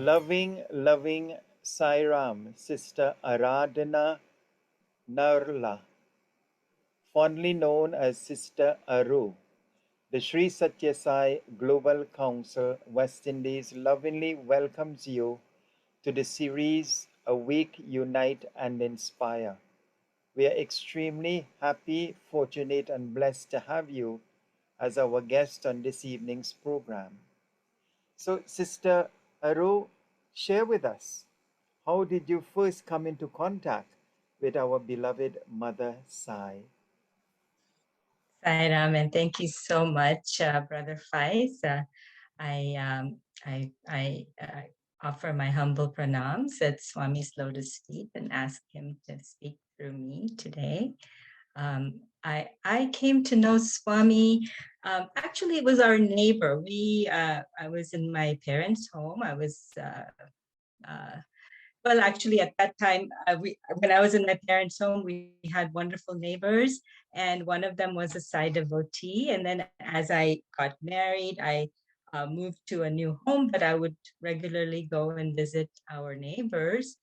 Loving, loving Sairam, Sister Aradhana Narla, fondly known as Sister Aru. The Sri Satya Sai Global Council West Indies lovingly welcomes you to the series Awake, Unite and Inspire. We are extremely happy, fortunate, and blessed to have you as our guest on this evening's program. So, Sister Aru, share with us, how did you first come into contact with our beloved Mother Sai? Sairam, and thank you so much, Brother Faiz. I, offer my humble pranams at Swami's lotus feet and ask him to speak through me today. I came to know Swami. Actually, it was our neighbor. I was in my parents' home. Uh, well, actually, at that time, when I was in my parents' home, we had wonderful neighbors, and one of them was a Sai devotee. And then as I got married, I moved to a new home, but I would regularly go and visit our neighbors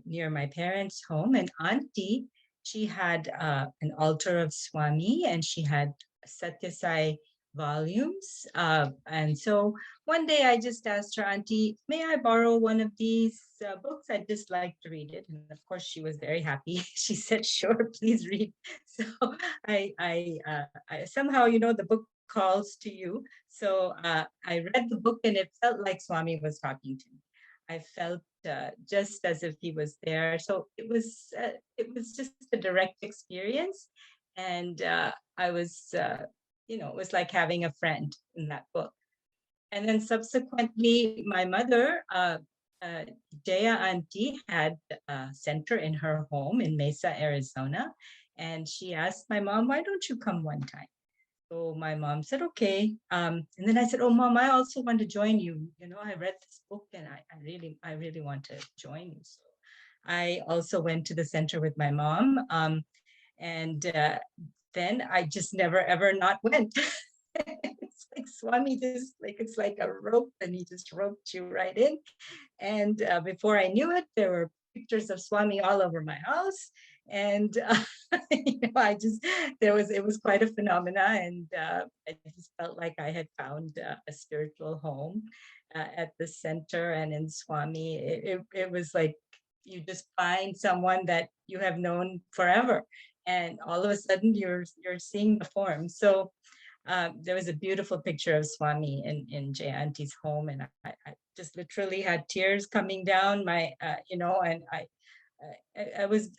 near my parents' home. And Auntie, she had an altar of Swami, and she had Satya Sai volumes. And so one day I just asked her, Auntie, may I borrow one of these books? I'd just like to read it. And of course, she was very happy. She said, sure, please read. So I somehow, the book calls to you. So I read the book and it felt like Swami was talking to me. I felt just as if he was there. So it was just a direct experience. And I was, it was like having a friend in that book. And then subsequently, my mother, uh, Jaya Auntie, had a center in her home in Mesa, Arizona. And she asked my mom, why don't you come one time? So my mom said, okay. And then I said, oh, Mom, I also want to join you. I read this book and I really want to join you. So I also went to the center with my mom. And then I just never, ever not went. It's like Swami just like, it's like a rope and he just roped you right in. And before I knew it, there were pictures of Swami all over my house. And it was quite a phenomena. And I just felt like I had found a spiritual home at the center and in Swami. It was like you just find someone that you have known forever. And all of a sudden you're seeing the form. So there was a beautiful picture of Swami in Jay Auntie's home, and I just literally had tears coming down my, and I was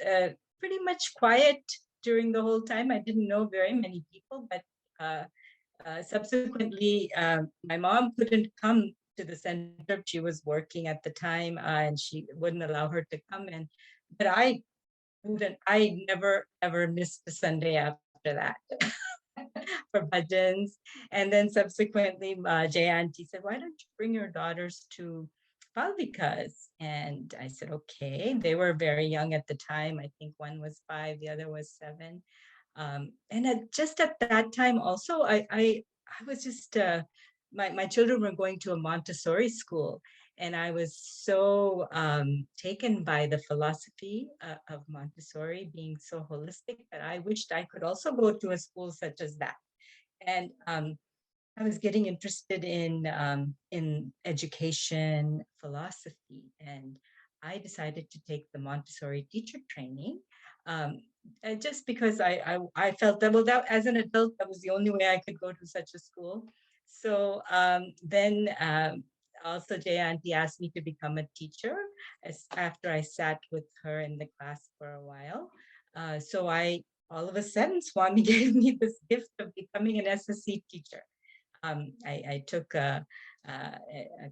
pretty much quiet during the whole time. I didn't know very many people, but subsequently, my mom couldn't come to the center. She was working at the time, and she wouldn't allow her to come. But I never ever missed a Sunday after that. For bhajans. And then subsequently, Jay Auntie said, why don't you bring your daughters to Palvikas? And I said, okay. They were very young at the time. I think one was 5, the other was 7. And just at that time also, I was just, my children were going to a Montessori school. And I was so taken by the philosophy of Montessori being so holistic that I wished I could also go to a school such as that. And I was getting interested in education philosophy, and I decided to take the Montessori teacher training. Just because I felt that, well, that as an adult, that was the only way I could go to such a school. So then also Jay Auntie asked me to become a teacher after I sat with her in the class for a while. So all of a sudden, Swami gave me this gift of becoming an SSC teacher. I took a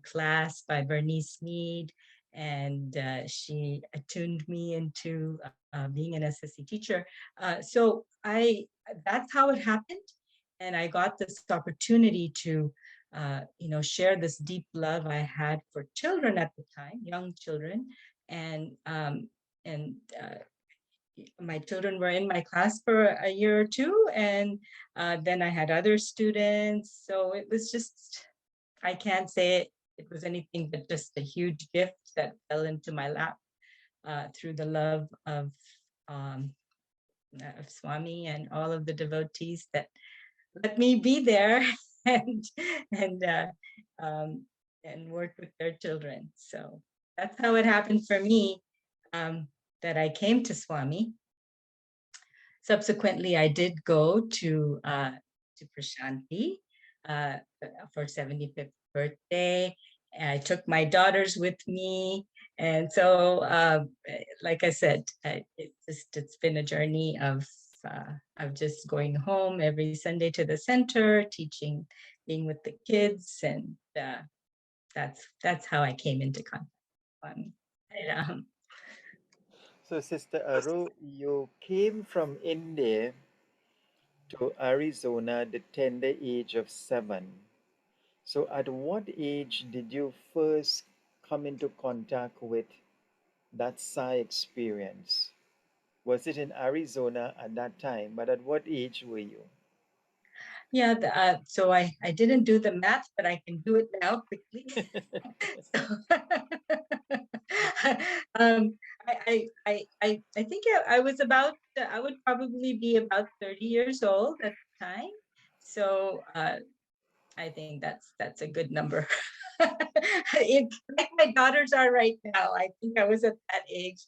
class by Bernice Mead, and she attuned me into being an SSC teacher. So that's how it happened, and I got this opportunity to, share this deep love I had for children at the time, young children, and um, and my children were in my class for a year or two, and then I had other students. So it was just, I can't say it was anything but just a huge gift that fell into my lap through the love of Swami and all of the devotees that let me be there and and uh, um, and work with their children. So that's how it happened for me, that I came to Swami. Subsequently, I did go to Prashanti uh, for 75th birthday. I took my daughters with me, and so, like I said, it's been a journey of just going home every Sunday to the center, teaching, being with the kids, and that's how I came into contact with Swami. And, So, Sister Aru, you came from India to Arizona at the tender age of 7. So, at what age did you first come into contact with that Sai experience? Was it in Arizona at that time? But at what age were you? yeah, so I didn't do the math, but I can do it now quickly. So, um, I think I was about, I would probably be about 30 years old at the time. So I think that's a good number. Like my daughters are right now. I think I was at that age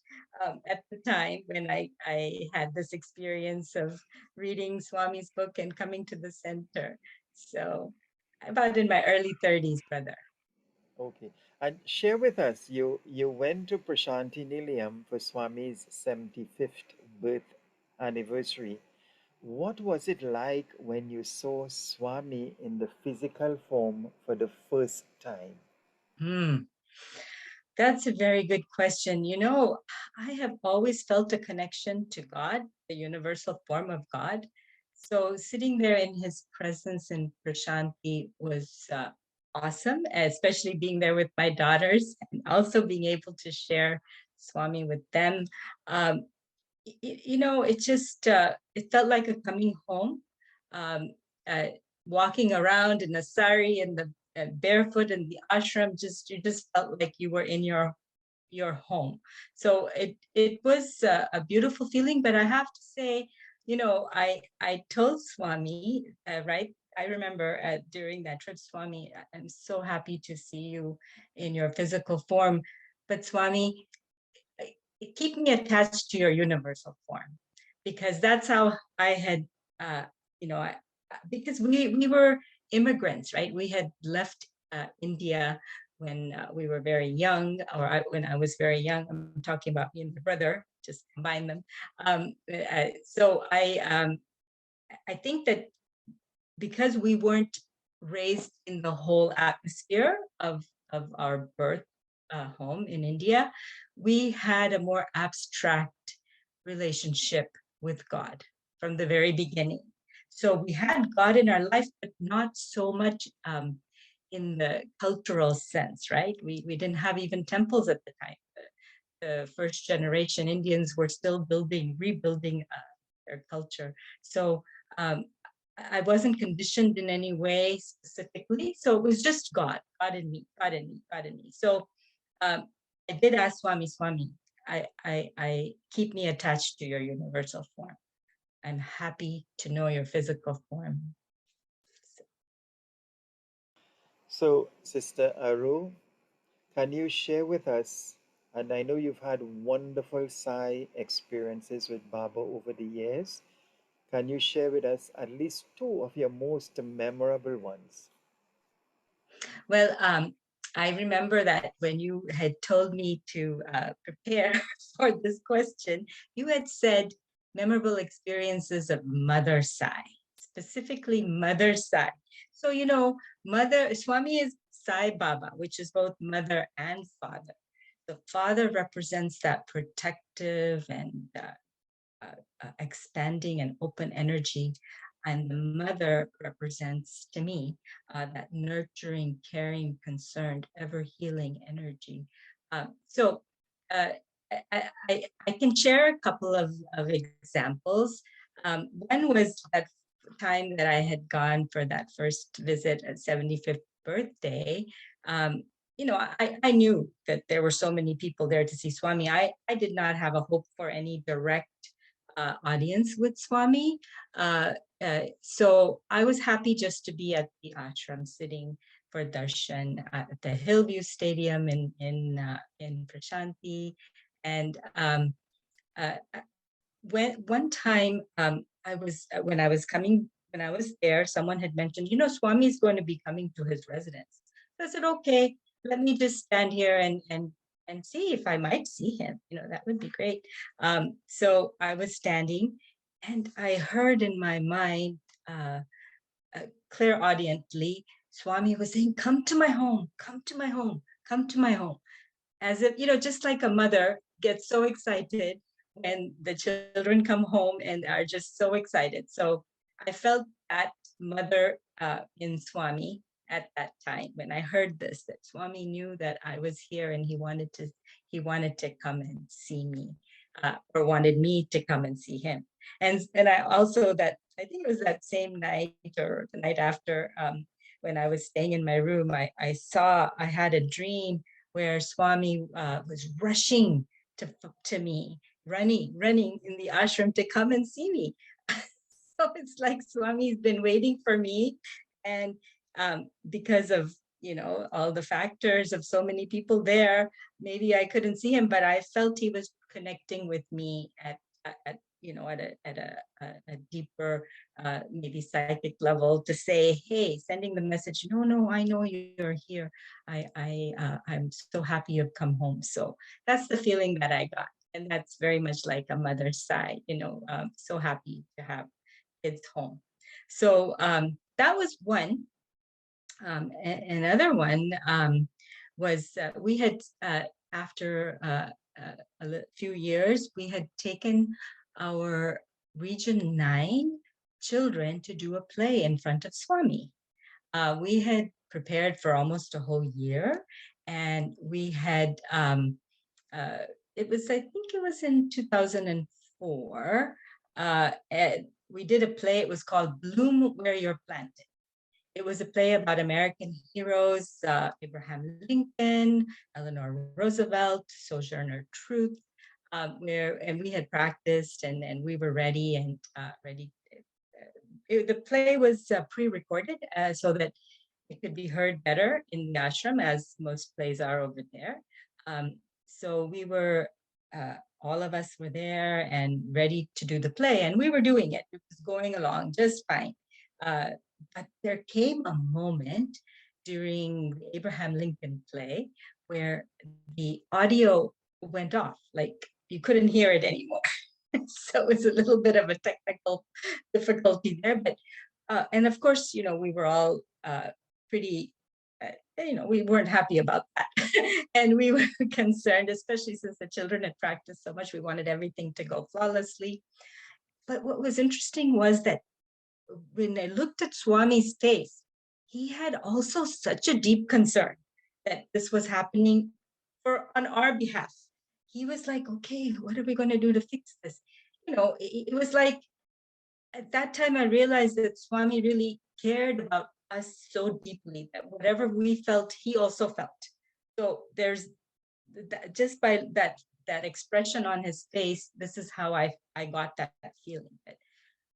at the time when I had this experience of reading Swami's book and coming to the center. So about in my early 30s, brother. Okay. And share with us, you went to Prashanti Nilayam for Swami's 75th birth anniversary. What was it like when you saw Swami in the physical form for the first time? Hmm. That's a very good question. You know, I have always felt a connection to God, the universal form of God. So sitting there in his presence in Prashanti was awesome, especially being there with my daughters and also being able to share Swami with them. Um, you know, it just it felt like a coming home. Um, uh, Walking around in a sari and the barefoot in the ashram, just you just felt like you were in your home. So it was a beautiful feeling. But I have to say, you know, I told Swami, right. I remember during that trip, Swami, I'm so happy to see you in your physical form. But Swami, keep me attached to your universal form, because that's how I had, uh, you know, because we were immigrants, right? We had left India when we were very young, or when I was very young. I'm talking about me and my brother, just combine them. So I think that because we weren't raised in the whole atmosphere of our birth home in India, we had a more abstract relationship with God from the very beginning. So we had God in our life, but not so much in the cultural sense, right? We didn't have even temples at the time. The first generation Indians were still rebuilding their culture. So um, I wasn't conditioned in any way specifically. So it was just God, God in me, God in me, God in me. So um, I did ask Swami, Swami, I keep me attached to your universal form. I'm happy to know your physical form. So, Sister Aru, can you share with us? And I know you've had wonderful Sai experiences with Baba over the years. Can you share with us at least two of your most memorable ones? Well, I remember that when you had told me to prepare for this question, you had said memorable experiences of Mother Sai, specifically Mother Sai. So, you know, Mother Swami is Sai Baba, which is both mother and father. The father represents that protective and expanding and open energy. And the mother represents to me that nurturing, caring, concerned, ever healing energy. So uh, I can share a couple of examples. One was that time that I had gone for that first visit at 75th birthday. I knew that there were so many people there to see Swami. I did not have a hope for any direct audience with Swami. So I was happy just to be at the ashram sitting for darshan at the Hillview Stadium in Prashanti. And uh, when one time I was when I was there, someone had mentioned, Swami is going to be coming to his residence. So I said, okay, let me just stand here and see if I might see him. That would be great. So I was standing, and I heard in my mind, uh, clairaudiently, Swami was saying, "Come to my home, come to my home, come to my home." As if, just like a mother gets so excited when the children come home and are just so excited. So I felt that mother in Swami at that time when I heard this, that Swami knew that I was here and he wanted to come and see me, or wanted me to come and see him. And I also, that I think it was that same night or the night after, when I was staying in my room, I had a dream where Swami was rushing to me, running in the ashram to come and see me. So it's like Swami's been waiting for me, and because of all the factors of so many people there, maybe I couldn't see him, but I felt he was connecting with me at a deeper, maybe psychic level, to say, hey, sending the message, no, I know you're here. I'm so happy you've come home. So that's the feeling that I got. And that's very much like a mother's side, so happy to have kids home. So that was one. Another one was, we had, after a few years, we had taken our Region 9 children to do a play in front of Swami. We had prepared for almost a whole year, and we had, I think it was in 2004, and we did a play. It was called Bloom Where You're Planted. It was a play about American heroes, Abraham Lincoln, Eleanor Roosevelt, Sojourner Truth, and we had practiced, and we were ready and ready. The play was pre-recorded so that it could be heard better in the ashram, as most plays are over there. So we were, all of us were there and ready to do the play, and we were doing it. It was going along just fine. But there came a moment during the Abraham Lincoln play where the audio went off, like you couldn't hear it anymore. So it's a little bit of a technical difficulty there, but and of course, we were all pretty, we weren't happy about that. And we were concerned, especially since the children had practiced so much. We wanted everything to go flawlessly. But what was interesting was that when I looked at Swami's face, he had also such a deep concern that this was happening on our behalf. He was like, okay, what are we going to do to fix this? It was like, at that time, I realized that Swami really cared about us so deeply that whatever we felt, he also felt. So there's just by that expression on his face, this is how I got that feeling, that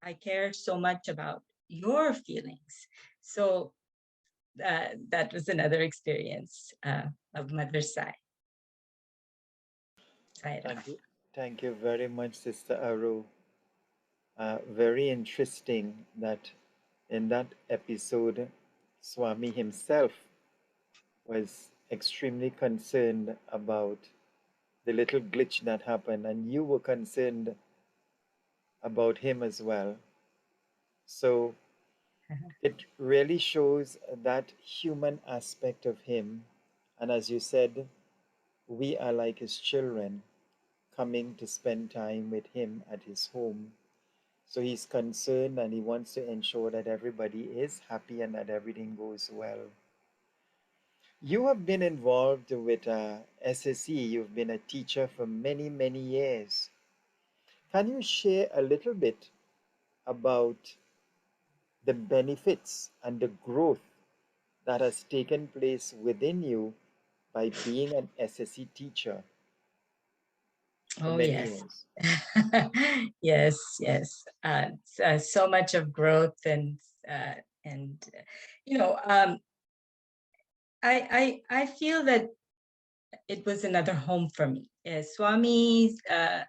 I care so much about your feelings. So that was another experience of Mother's Side. Thank you very much, Sister Aru. Very interesting that in that episode, Swami himself was extremely concerned about the little glitch that happened, and you were concerned about him as well. So it really shows that human aspect of him. And as you said, we are like his children coming to spend time with him at his home. So he's concerned and he wants to ensure that everybody is happy and that everything goes well. You have been involved with SSE, you've been a teacher for many, many years. Can you share a little bit about the benefits and the growth that has taken place within you by being an SSC teacher for Oh, many yes. years. Yes, yes. So much of growth and you know, I feel that it was another home for me. Swami's uh,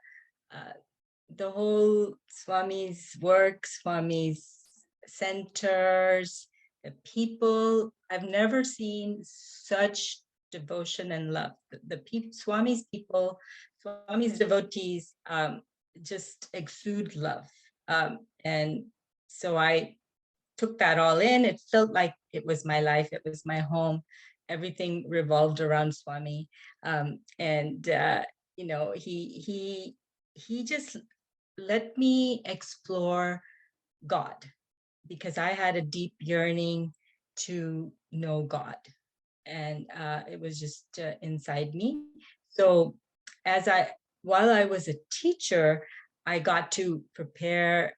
the whole Swami's work, Swami's centers, the people. I've never seen such devotion and love. Swami's people, Swami's devotees just exude love. And so I took that all in. It felt like it was my life, it was my home. Everything revolved around Swami. And he just let me explore God because I had a deep yearning to know God, and it was just inside me. So, as I while I was a teacher, I got to prepare,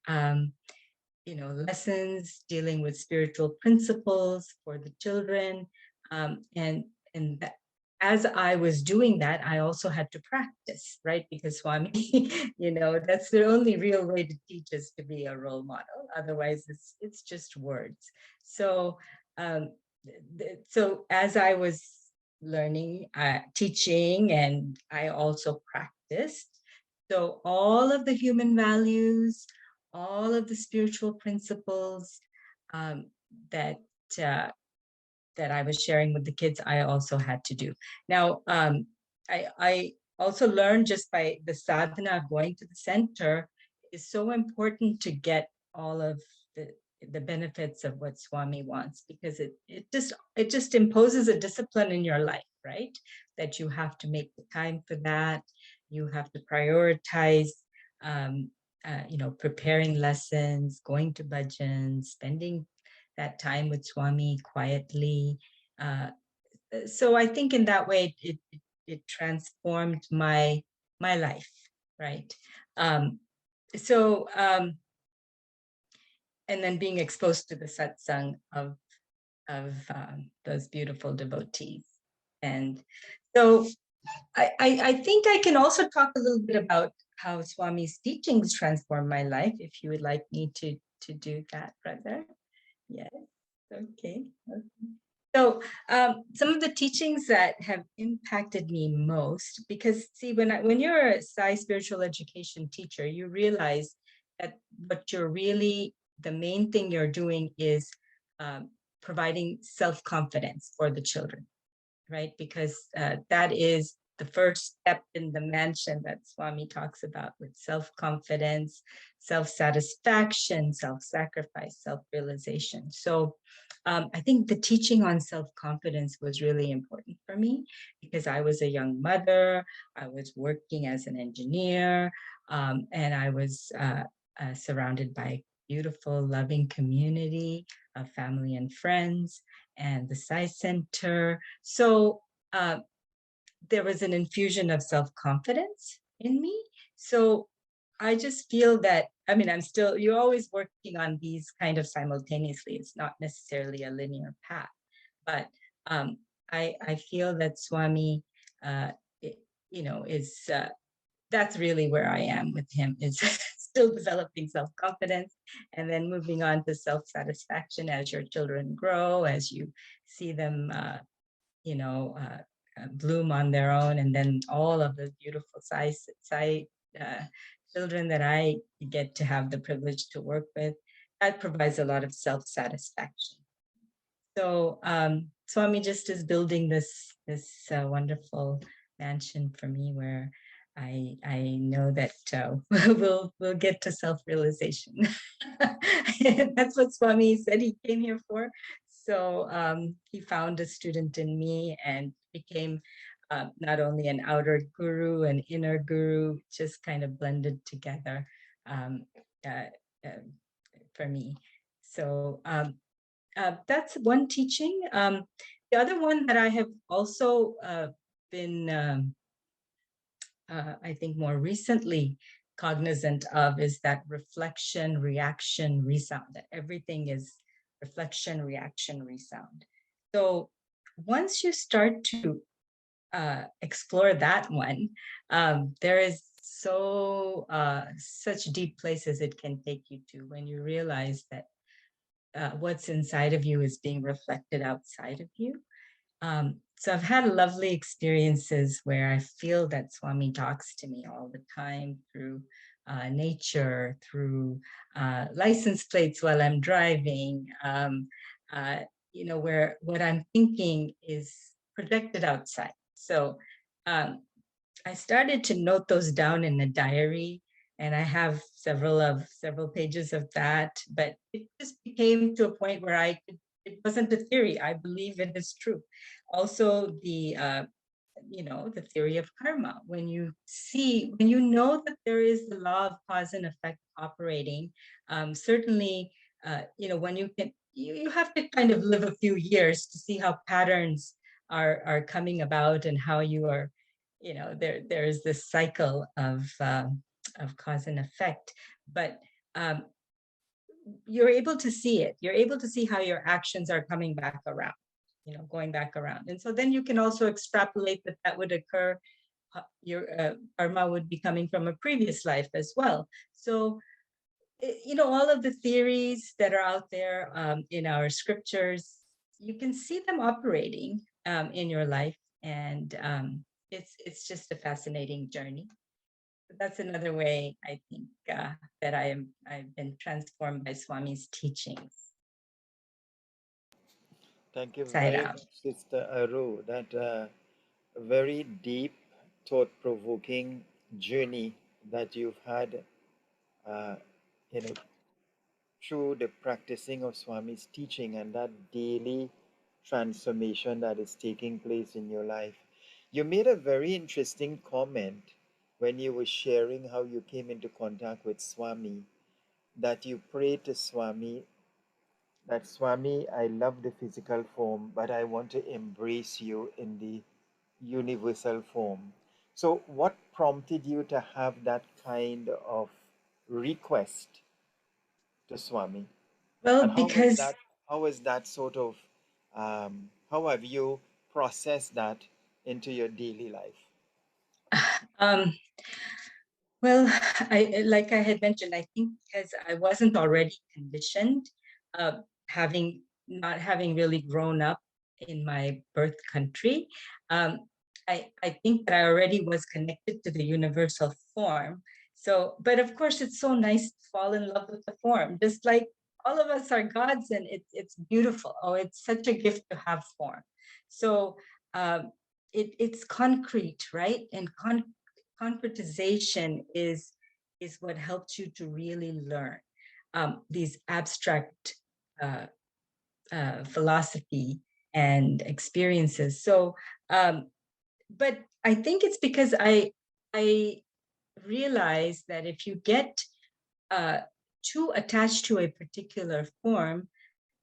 lessons dealing with spiritual principles for the children, and that, as I was doing that, I also had to practice, right? Because Swami, that's the only real way to teach is to be a role model. Otherwise, it's just words. So, um, so as I was learning, teaching, and I also practiced. So all of the human values, all of the spiritual principles um, that uh, that I was sharing with the kids, I also had to do. Now, I also learned just by the sadhana of going to the center is so important to get all of the the benefits of what Swami wants, because it just imposes a discipline in your life, right? That you have to make the time for that. You have to prioritize um, preparing lessons, going to bhajans, spending that time with Swami quietly. Uh, so I think in that way it transformed my life, right? Um, so and then being exposed to the satsang of those beautiful devotees, and so I think I can also talk a little bit about how Swami's teachings transformed my life, if you would like me to do that, brother. Yes. Okay. So some of the teachings that have impacted me most, because see, when you're a Sai spiritual education teacher, you realize that what you're really, the main thing you're doing is um, providing self-confidence for the children, right? Because that is the first step in the mansion that Swami talks about, with self-confidence, self-satisfaction, self-sacrifice, self-realization. So I think the teaching on self-confidence was really important for me because I was a young mother, I was working as an engineer, and I was surrounded by beautiful, loving community of family and friends and the Sai Center. So uh, there was an infusion of self-confidence in me. So I just feel that, I mean, you're always working on these kind of simultaneously. It's not necessarily a linear path, but um, I feel that Swami, uh, is that's really where I am with him, is still developing self-confidence and then moving on to self-satisfaction as your children grow, as you see them, you know, bloom on their own. And then all of the beautiful uh, children that I get to have the privilege to work with, that provides a lot of self-satisfaction. So Swami just is building this wonderful mansion for me where I know that we'll get to self-realization. That's what Swami said he came here for. So he found a student in me and became not only an outer guru, an inner guru, just kind of blended together um, uh, uh, for me. So that's one teaching. The other one that I have also been, I think, more recently cognizant of is that reflection, reaction, resound, that everything is reflection, reaction, resound. So once you start to explore that one. There is such deep places it can take you to when you realize that what's inside of you is being reflected outside of you. So I've had lovely experiences where I feel that Swami talks to me all the time through nature, through license plates while I'm driving, uh, where what I'm thinking is projected outside. So um, I started to note those down in a diary, and I have several pages of that. But it just became to a point where it wasn't a theory. I believe it is true. Also, the theory of karma. When you know that there is the law of cause and effect operating, certainly, when you have to kind of live a few years to see how patterns are coming about and how you are, there's this cycle of cause and effect. But um, you're able to see it. You're able to see how your actions are coming back around, going back around. And so then you can also extrapolate that would occur. Your karma would be coming from a previous life as well. So, all of the theories that are out there in our scriptures, you can see them operating in your life. And it's just a fascinating journey. That's another way I think that I've been transformed by Swami's teachings. Thank you very Sairam. much, Sister Aru. That very deep, thought-provoking journey that you've had, uh, you know, through the practicing of Swami's teaching and that daily transformation that is taking place in your life. You made a very interesting comment when you were sharing how you came into contact with Swami, that you prayed to Swami that Swami, I love the physical form, but I want to embrace you in the universal form. So, what prompted you to have that kind of request to Swami? Well, And because how was that sort of, how have you processed that into your daily life? um, well, like I had mentioned, I think because I wasn't already conditioned, having not having really grown up in my birth country, um, I think that I already was connected to the universal form. So, but of course, it's so nice to fall in love with the form, just like all of us are gods, and it's beautiful. Oh, it's such a gift to have form. So, um, it's concrete, right? And concretization is what helps you to really learn these abstract uh, philosophy and experiences. So, but I think it's because I realize that if you get uh, too attached to a particular form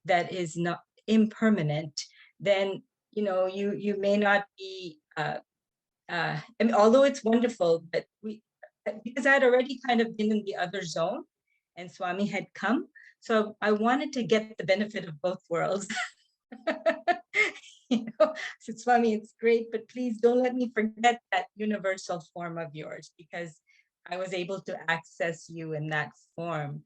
that is not impermanent, then you may not be I mean, although it's wonderful, but because I had already kind of been in the other zone and Swami had come. So I wanted to get the benefit of both worlds. So Swami, it's great, but please don't let me forget that universal form of yours because I was able to access you in that form.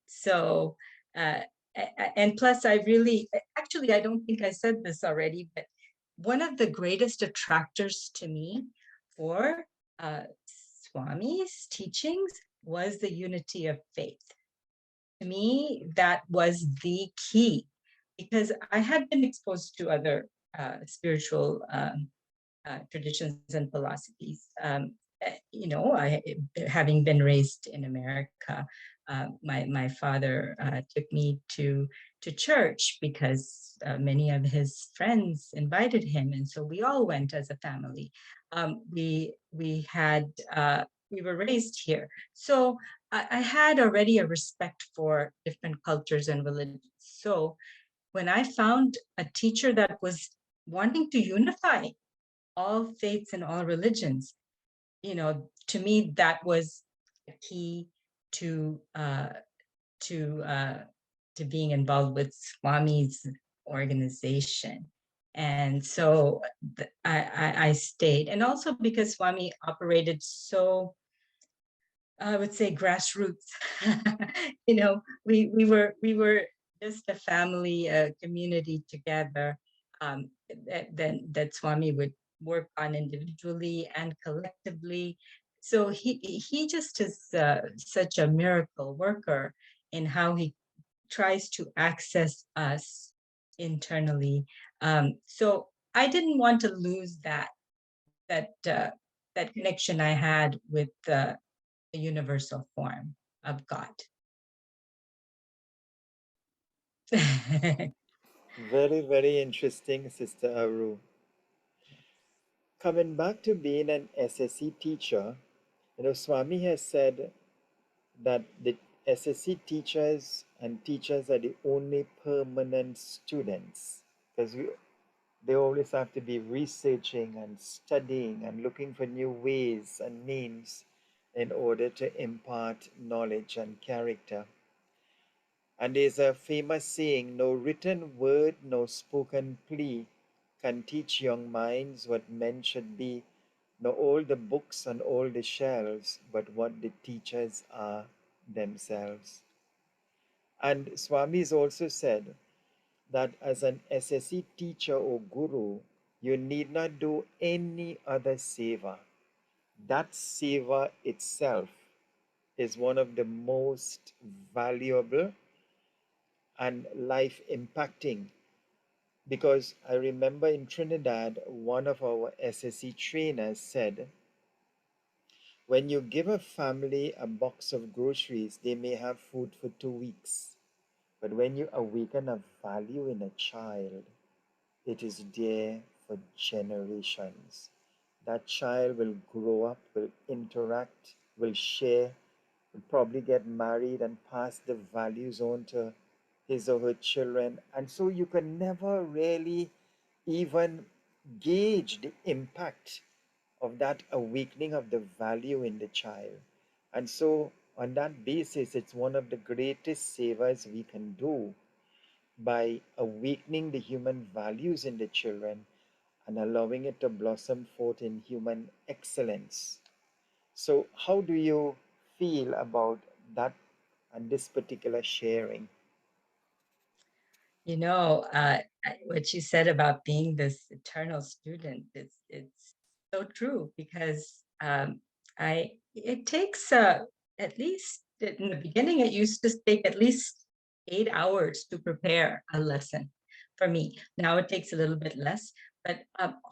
So, and plus, I really, actually, I don't think I said this already, but one of the greatest attractors to me for Swami's teachings was the unity of faith. To me, that was the key because I had been exposed to other spiritual traditions and philosophies. I having been raised in America, my father took me to church because many of his friends invited him, and so we all went as a family. We had we were raised here, so I had already a respect for different cultures and religions. So when I found a teacher that was wanting to unify all faiths and all religions, to me that was a key to to uh, to being involved with Swami's organization. And so I stayed. And also because Swami operated so, I would say, grassroots. We were just a family, community together, that Swami would work on individually and collectively. So he just is such a miracle worker in how he tries to access us internally. So I didn't want to lose that connection I had with the universal form of God. Very, very interesting, Sister Aru. Coming back to being an SSC teacher, Swami has said that the SSC teachers and teachers are the only permanent students because they always have to be researching and studying and looking for new ways and means in order to impart knowledge and character. And there's a famous saying, no written word, no spoken plea can teach young minds what men should be, nor all the books on all the shelves, but what the teachers are themselves. And Swami's also said that as an SSC teacher or guru, you need not do any other seva. That seva itself is one of the most valuable and life impacting. Because I remember in Trinidad, one of our SSC trainers said, when you give a family a box of groceries, they may have food for 2 weeks. But when you awaken a value in a child, it is there for generations. That child will grow up, will interact, will share, will probably get married and pass the values on to his or her children. And so you can never really even gauge the impact of that awakening of the value in the child. And so, on that basis, it's one of the greatest savers we can do by awakening the human values in the children and allowing it to blossom forth in human excellence. So, how do you feel about that and this particular sharing? What you said about being this eternal student, it's so true because it takes at least in the beginning, it used to take at least 8 hours to prepare a lesson for me. Now it takes a little bit less, but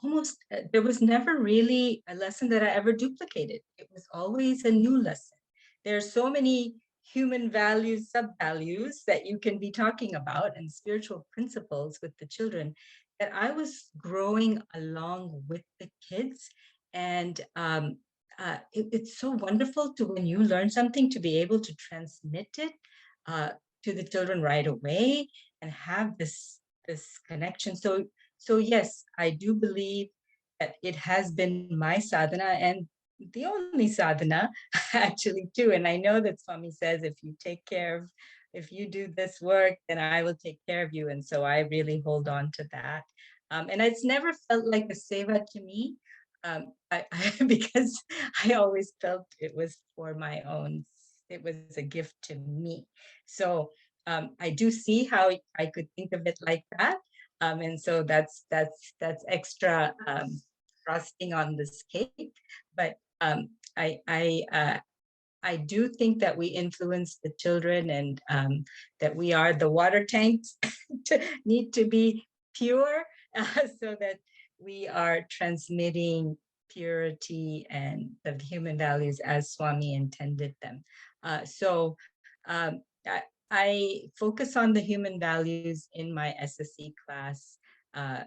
almost there was never really a lesson that I ever duplicated. It was always a new lesson. There are so many human values, sub values that you can be talking about and spiritual principles with the children that I was growing along with the kids. And it's so wonderful to when you learn something to be able to transmit it uh, to the children right away and have this connection. So yes, I do believe that it has been my sadhana and the only sadhana actually too. And I know that Swami says if you do this work, then I will take care of you. And so I really hold on to that. And it's never felt like a seva to me, because I always felt it was for my own, it was a gift to me. So I do see how I could think of it like that. And so that's extra frosting on this cake. But I do think that we influence the children and that we are the water tanks to need to be pure so that we are transmitting purity and the human values as Swami intended them. So I focus on the human values in my SSC class uh,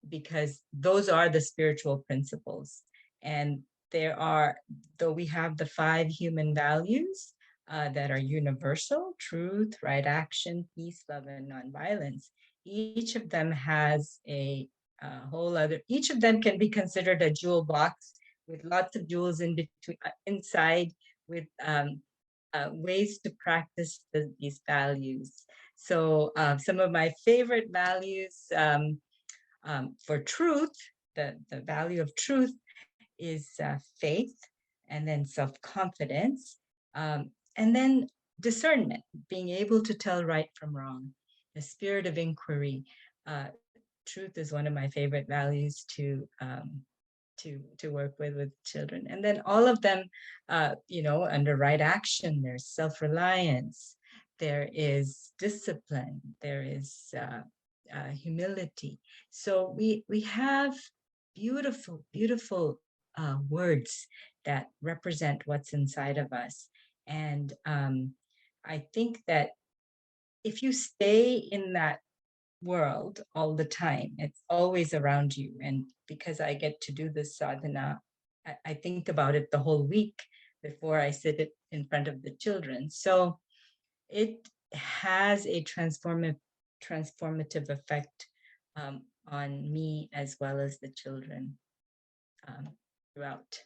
because those are the spiritual principles. And there are, though we have the 5 human values that are universal: truth, right action, peace, love, and nonviolence. Each of them has a whole other, each of them can be considered a jewel box with lots of jewels in between, inside, with ways to practice these values. So some of my favorite values For truth, the value of truth is faith, and then self-confidence, and then discernment, being able to tell right from wrong, the spirit of inquiry. Truth is one of my favorite values to work with children, and then all of them, under right action, there's self-reliance, there is discipline, there is humility. So we have beautiful words that represent what's inside of us. And I think that if you stay in that world all the time, it's always around you. And because I get to do this sadhana, I think about it the whole week before I sit it in front of the children. So it has a transformative effect on me as well as the children um, throughout.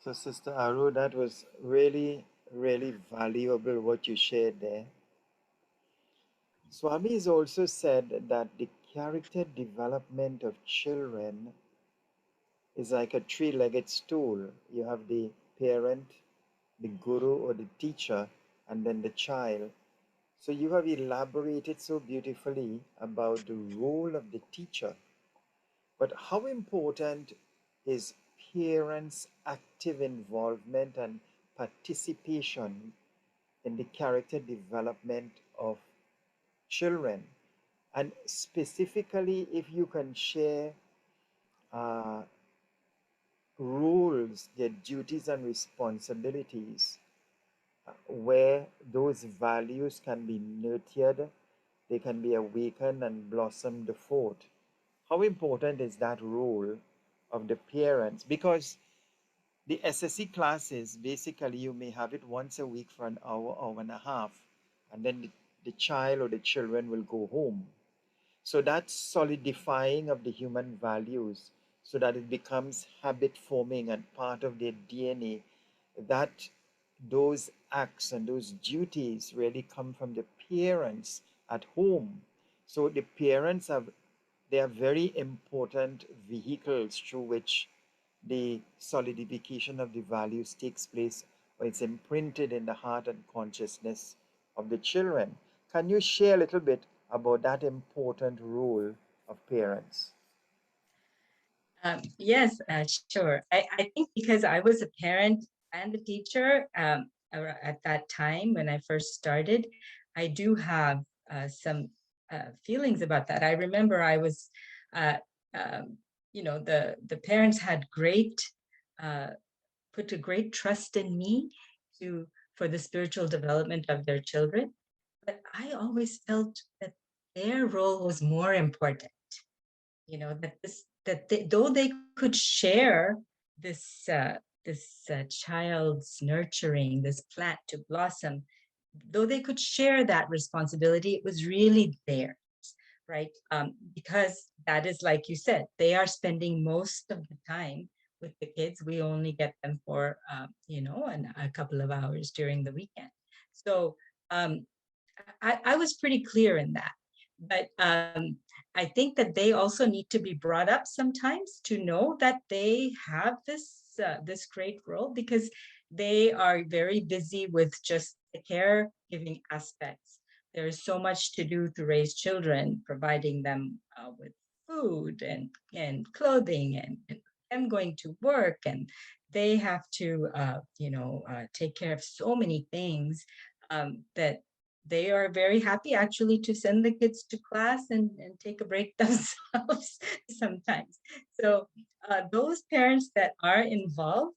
So, Sister Aru, that was really, really valuable what you shared there. Swami has also said that the character development of children is like a three-legged stool. You have the parent, the guru or the teacher, and then the child. So you have elaborated so beautifully about the role of the teacher. But how important is parents' active involvement and participation in the character development of children? And specifically, if you can share uh, roles, their duties and responsibilities, where those values can be nurtured, they can be awakened and blossomed forth. How important is that role of the parents? Because the SSC classes, basically, you may have it once a week for an hour, hour and a half, and then the child or the children will go home. So that solidifying of the human values so that it becomes habit forming and part of their DNA, that those acts and those duties really come from the parents at home. So the parents have, they are very important vehicles through which the solidification of the values takes place, or it's imprinted in the heart and consciousness of the children. Can you share a little bit about that important role of parents? Yes, sure. I think because I was a parent and a teacher at that time when I first started, I do have some feelings about that. I remember I was, uh, um, the parents had uh, put a great trust in me to for the spiritual development of their children, but I always felt that their role was more important. Though they could share this child's nurturing this plant to blossom, though they could share that responsibility, it was really theirs, right? Because that is, like you said, they are spending most of the time with the kids. We only get them for a couple of hours during the weekend. So um, I was pretty clear in that. But I think that they also need to be brought up sometimes to know that they have this great role, because they are very busy with just the caregiving aspects. There is so much to do to raise children, providing them with food and clothing, and them going to work, and they have to take care of so many things that they are very happy actually to send the kids to class and take a break themselves sometimes. So those parents that are involved,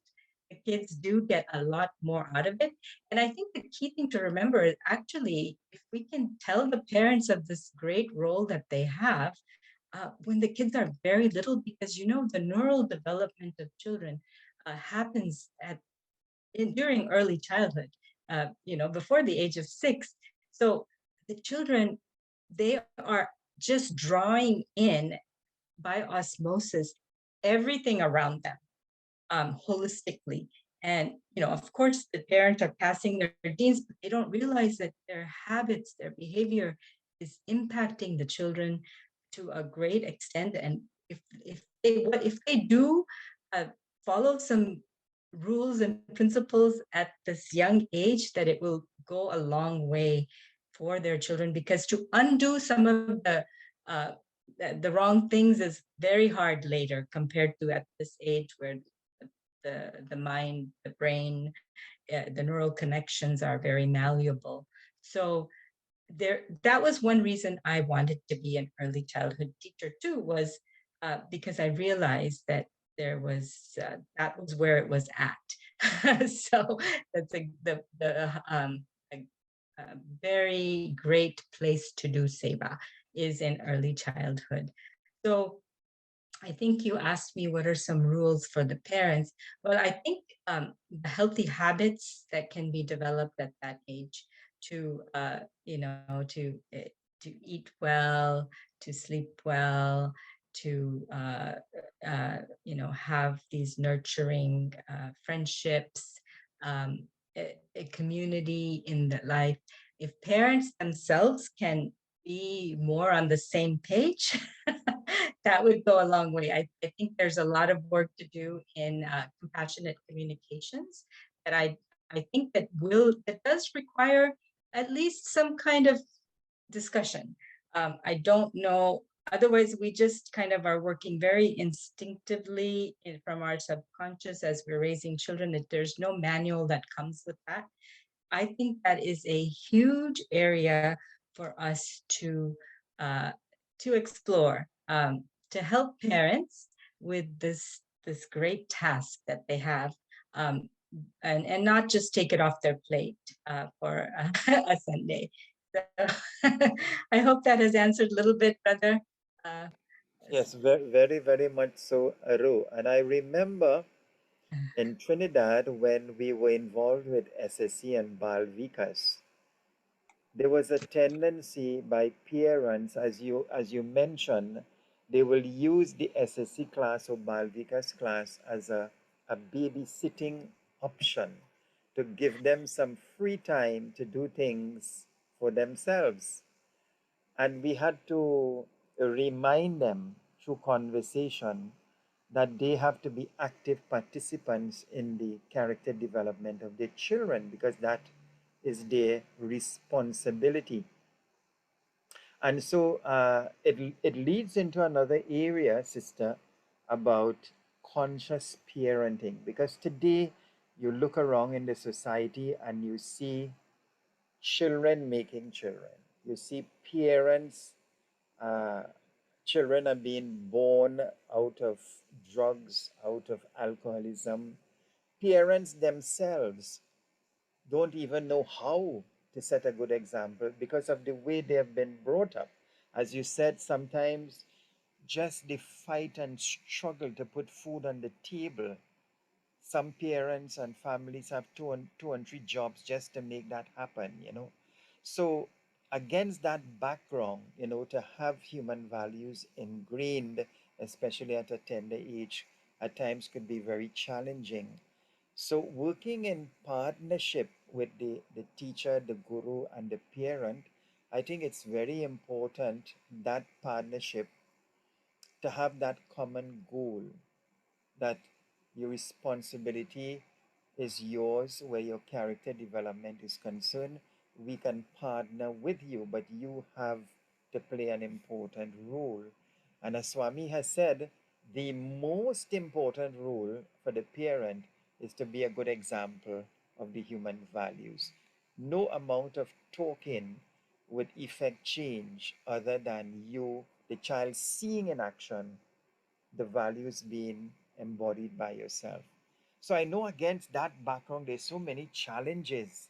the kids do get a lot more out of it. And I think the key thing to remember is, actually, if we can tell the parents of this great role that they have when the kids are very little, because the neural development of children happens during early childhood, before the age of 6. So the children, they are just drawing in by osmosis everything around them, holistically. And, of course, the parents are passing their genes, but they don't realize that their habits, their behavior is impacting the children to a great extent. And if they do follow some rules and principles at this young age, that it will go a long way for their children, because to undo some of uh, the wrong things is very hard later compared to at this age, where the mind, the brain, the neural connections are very malleable. So that was one reason I wanted to be an early childhood teacher too, was because I realized that that was where it was at. So that's a very great place to do seva, is in early childhood. So I think you asked me what are some rules for the parents. Well, I think the healthy habits that can be developed at that age to, to eat well, to sleep well, to, have these nurturing friendships, a community in the life. If parents themselves can be more on the same page, that would go a long way. I think there's a lot of work to do in compassionate communications that I think that does require at least some kind of discussion. I don't know. Otherwise, we just kind of are working very instinctively from our subconscious as we're raising children. That there's no manual that comes with that. I think that is a huge area for us uh, to explore, to help parents with this great task that they have, um, and not just take it off their plate for a Sunday. So I hope that has answered a little bit, brother. Uh, Yes, very, very, very much so, Aru. And I remember in Trinidad when we were involved with SSC and Bal Vikas, there was a tendency by parents, as you mentioned, they will use the SSC class or Bal Vikas class as a babysitting option to give them some free time to do things for themselves. And we had to remind them through conversation that they have to be active participants in the character development of their children, because that is their responsibility. And so it leads into another area, sister, about conscious parenting. Because today you look around in the society and you see children making children. You see parents, uh, children are being born out of drugs, out of alcoholism. Parents themselves don't even know how to set a good example because of the way they have been brought up. As you said, sometimes just the fight and struggle to put food on the table. Some parents and families have two and three jobs just to make that happen. So against that background, to have human values ingrained, especially at a tender age, at times could be very challenging. So working in partnership with the teacher, the guru, and the parent, I think it's very important, that partnership, to have that common goal, that your responsibility is yours where your character development is concerned. We can partner with you, but you have to play an important role. And as Swami has said, the most important role for the parent is to be a good example of the human values. No amount of talking would effect change other than you, the child, seeing in action the values being embodied by yourself. So I know against that background, there's so many challenges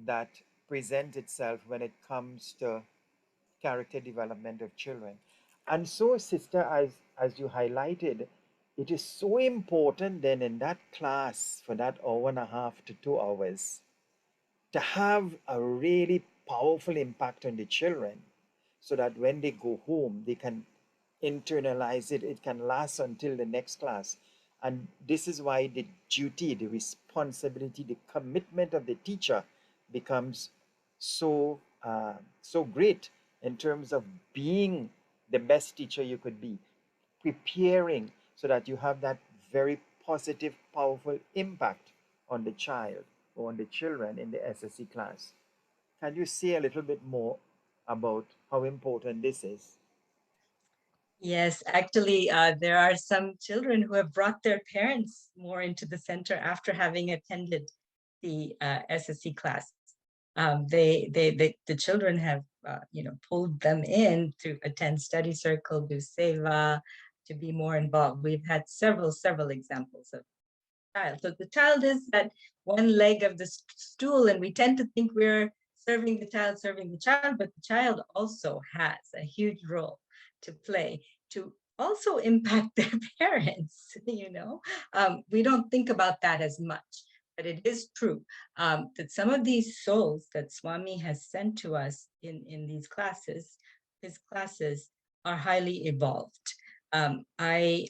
that present itself when it comes to character development of children. And so, sister, as you highlighted, it is so important then in that class for that hour and a half to 2 hours to have a really powerful impact on the children, so that when they go home, they can internalize it. It can last until the next class. And this is why the duty, the responsibility, the commitment of the teacher becomes so great in terms of being the best teacher you could be, preparing so that you have that very positive, powerful impact on the child or on the children in the SSC class. Can you say a little bit more about how important this is? Yes, actually, there are some children who have brought their parents more into the center after having attended the SSC class. The children have, pulled them in to attend study circle, do seva, to be more involved. We've had several examples of child. So the child is that one leg of the stool, and we tend to think we're serving the child, but the child also has a huge role to play to also impact their parents. We don't think about that as much, but it is true that some of these souls that Swami has sent to us in these classes, his classes, are highly evolved. I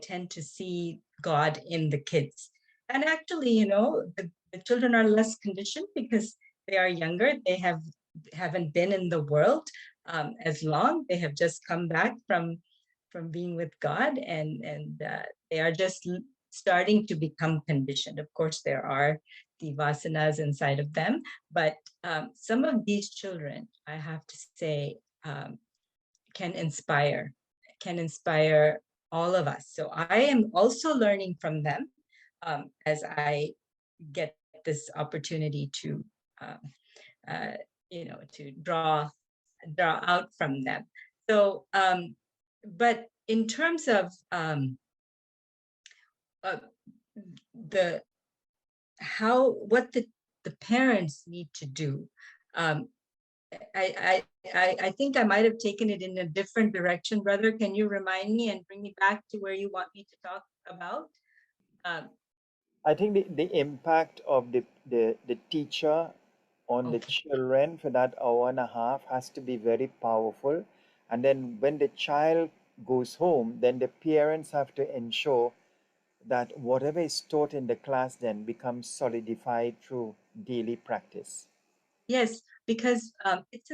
tend to see God in the kids. And actually, the children are less conditioned because they are younger. They haven't been in the world as long. They have just come back from being with God, and they are just starting to become conditioned. Of course, there are the vasanas inside of them, but some of these children, I have to say, can inspire, can inspire all of us. So I am also learning from them as I get this opportunity to, um, to draw out from them. So, but in terms of uh, the what the parents need to do, um, I think I might have taken it in a different direction, brother. Can you remind me and bring me back to where you want me to talk about? Um, I think the impact of the teacher on the okay. children for that hour and a half has to be very powerful. And then when the child goes home, then the parents have to ensure that whatever is taught in the class then becomes solidified through daily practice. Yes, because it's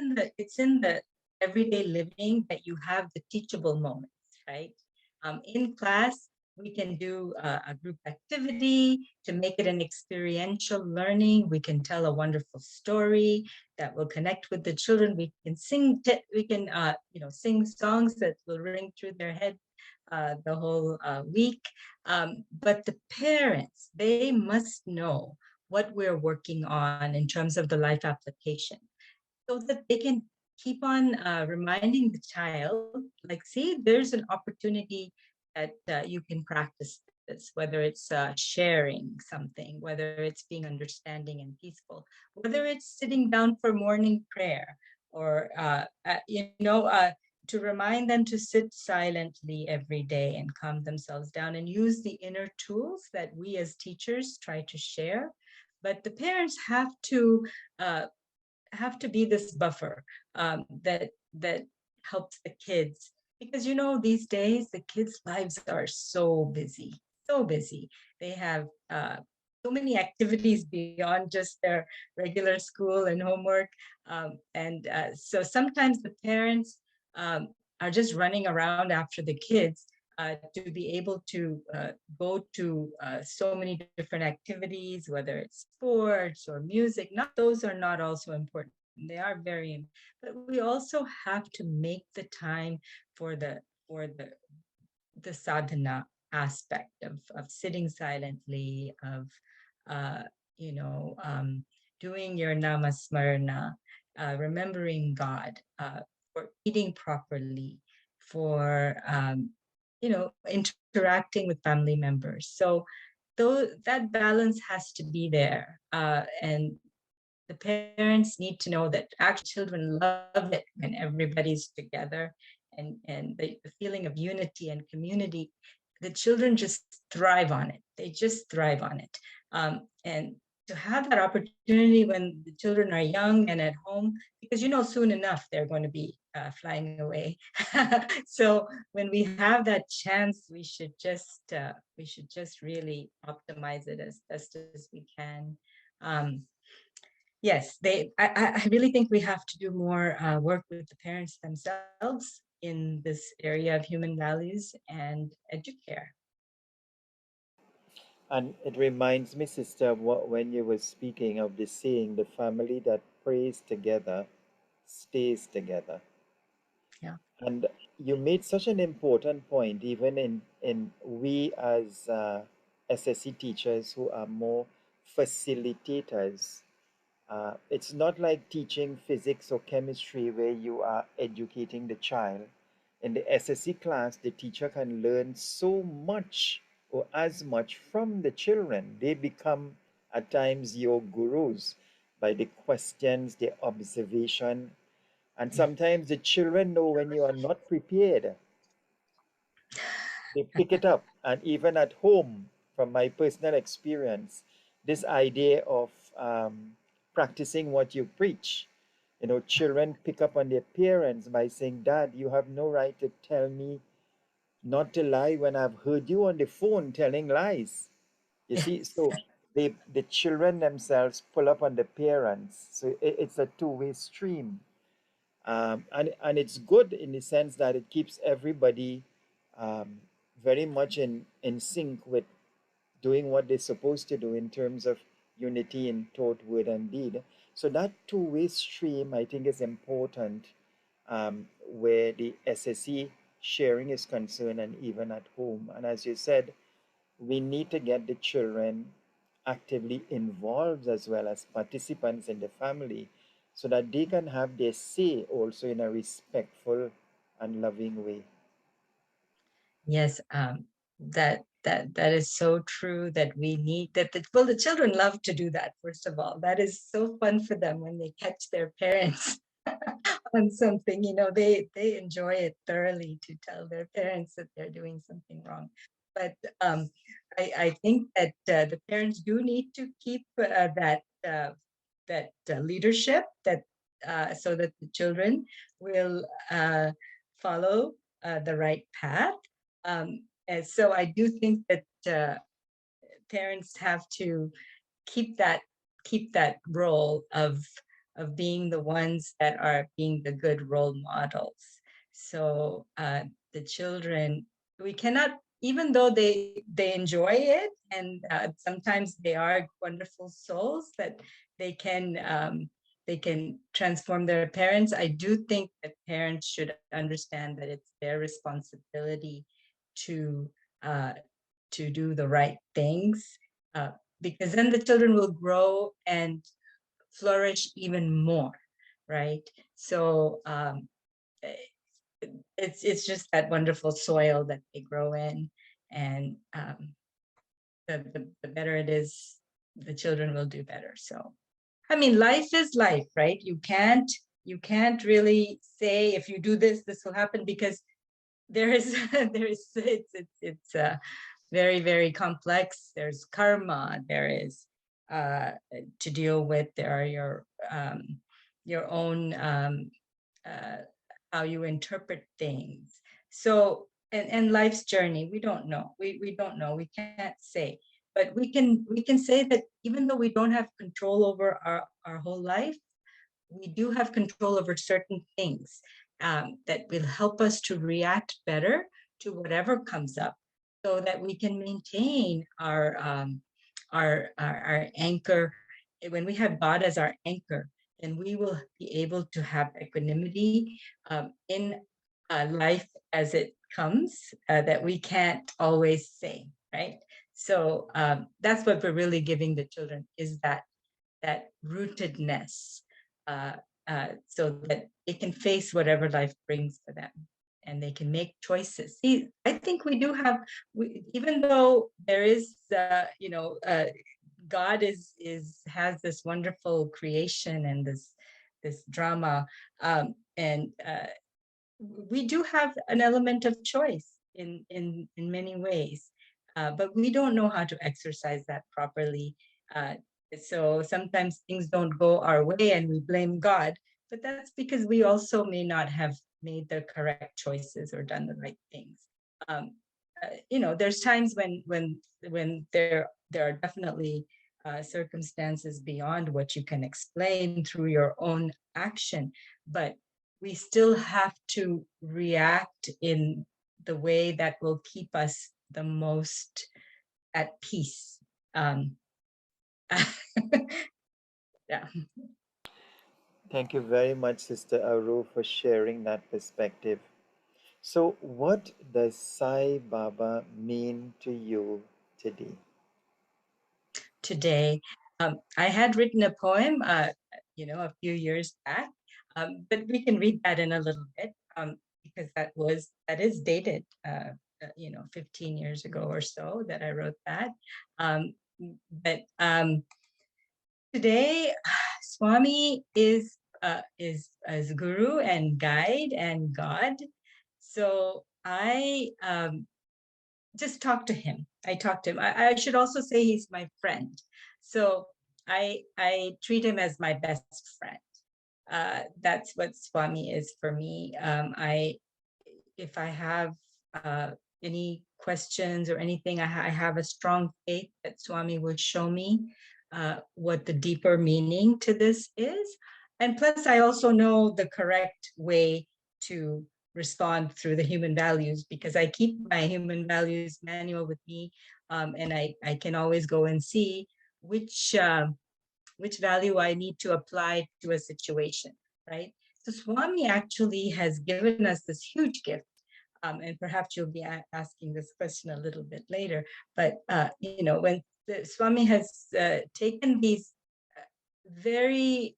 in the everyday living that you have the teachable moments, right? In class, we can do a group activity to make it an experiential learning. We can tell a wonderful story that will connect with the children. We can sing songs that will ring through their head the whole week. But the parents, they must know what we're working on in terms of the life application so that they can keep on reminding the child, like, see, there's an opportunity that you can practice this, whether it's sharing something, whether it's being understanding and peaceful, whether it's sitting down for morning prayer, or to remind them to sit silently every day and calm themselves down and use the inner tools that we as teachers try to share. But the parents uh, have to be this buffer that helps the kids, because these days the kids' lives are so busy. They have so many activities beyond just their regular school and homework, and so sometimes the parents are just running around after the kids to be able to go to so many different activities, whether it's sports or music. Not that those are not also important. They are very important. But we also have to make the time for the sadhana aspect of sitting silently, of uh, you know um, doing your namasmarana, remembering God, for eating properly, for interacting with family members. So though that balance has to be there, and the parents need to know that actually children love it when everybody's together, and the feeling of unity and community. The children just thrive on it. They just thrive on it. And to have that opportunity when the children are young and at home, because soon enough they're going to be flying away. So when we have that chance, we should just really optimize it as best as we can. Um, Yes, I really think we have to do more work with the parents themselves, in this area of human values and educare. And it reminds me, sister, of what when you were speaking of the saying, the family that prays together stays together. Yeah. And you made such an important point, even in we as SSC teachers who are more facilitators. It's not like teaching physics or chemistry where you are educating the child. In the SSC class, the teacher can learn so much or as much from the children. They become at times your gurus by the questions, the observation, and sometimes the children know when you are not prepared. They pick it up. And even at home, from my personal experience, this idea of practicing what you preach. You know, children pick up on their parents by saying, Dad, you have no right to tell me not to lie when I've heard you on the phone telling lies. You see, Yes. so the children themselves pull up on the parents. So it's a two-way stream. And it's good in the sense that it keeps everybody um, very much in sync with doing what they're supposed to do in terms of unity in thought, word, and deed. So that two-way stream, I think, is important where the SSE sharing is concerned and even at home. And as you said, we need to get the children actively involved as well as participants in the family so that they can have their say also in a respectful and loving way. Yes, that is so true that we need that. Well, the children love to do that. First of all, that is so fun for them when they catch their parents on something. They enjoy it thoroughly to tell their parents that they're doing something wrong. But I think that the parents do need to keep that leadership that so that the children will follow the right path. And so I do think that parents have to keep that keep that role of being the ones that are being the good role models. So the children, we cannot, even though they enjoy it, and sometimes they are wonderful souls that they can they can transform their parents. I do think that parents should understand that it's their responsibility to uh, to do the right things, uh, because then the children will grow and flourish even more, right? So it's just that wonderful soil that they grow in, and the better it is, the children will do better. So I mean, life is life, right? You can't really say if you do this, this will happen, because there is it's very, very complex. There's karma. There is to deal with. There are your own uh, how you interpret things. So and life's journey, we don't know. We don't know. We can't say. But we can say that even though we don't have control over our whole life, we do have control over certain things that will help us to react better to whatever comes up, so that we can maintain our anchor. When we have God as our anchor, then we will be able to have equanimity in life as it comes, that we can't always say, right? So that's what we're really giving the children, is that rootedness, uh, so that they can face whatever life brings for them, and they can make choices. See, I think we do have, even though there is, God has this wonderful creation and this drama, and we do have an element of choice in many ways, but we don't know how to exercise that properly. Uh, so sometimes things don't go our way and we blame God, but that's because we also may not have made the correct choices or done the right things. Um, there's times when there are definitely circumstances beyond what you can explain through your own action, but we still have to react in the way that will keep us the most at peace. Yeah. Thank you very much, Sister Aru, for sharing that perspective. So, what does Sai Baba mean to you today? Today, I had written a poem, a few years back, but we can read that in a little bit, because that is dated, 15 years ago or so that I wrote that. But today, Swami is as guru and guide and God. So I just talk to him. I talk to him. I should also say he's my friend. So I treat him as my best friend. That's what Swami is for me. If I have any questions or anything, I have a strong faith that Swami will show me what the deeper meaning to this is. And plus, I also know the correct way to respond through the human values, because I keep my human values manual with me, and I can always go and see which which value I need to apply to a situation, right? So Swami actually has given us this huge gift, and perhaps you'll be asking this question a little bit later. But when the Swami has taken these very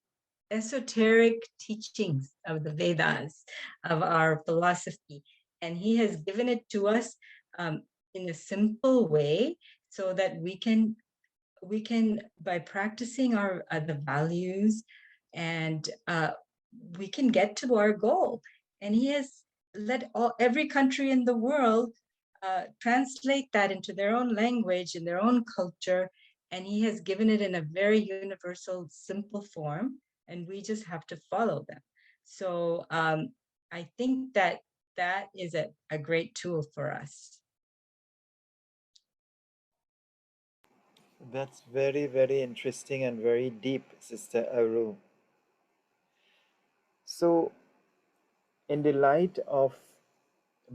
esoteric teachings of the Vedas, of our philosophy, and he has given it to us in a simple way, so that we can by practicing our the values, and we can get to our goal. And he has let every country in the world translate that into their own language, in their own culture, and he has given it in a very universal, simple form, and we just have to follow them. So I think that is a great tool for us. That's very, very interesting and very deep, Sister Aru. So, in the light of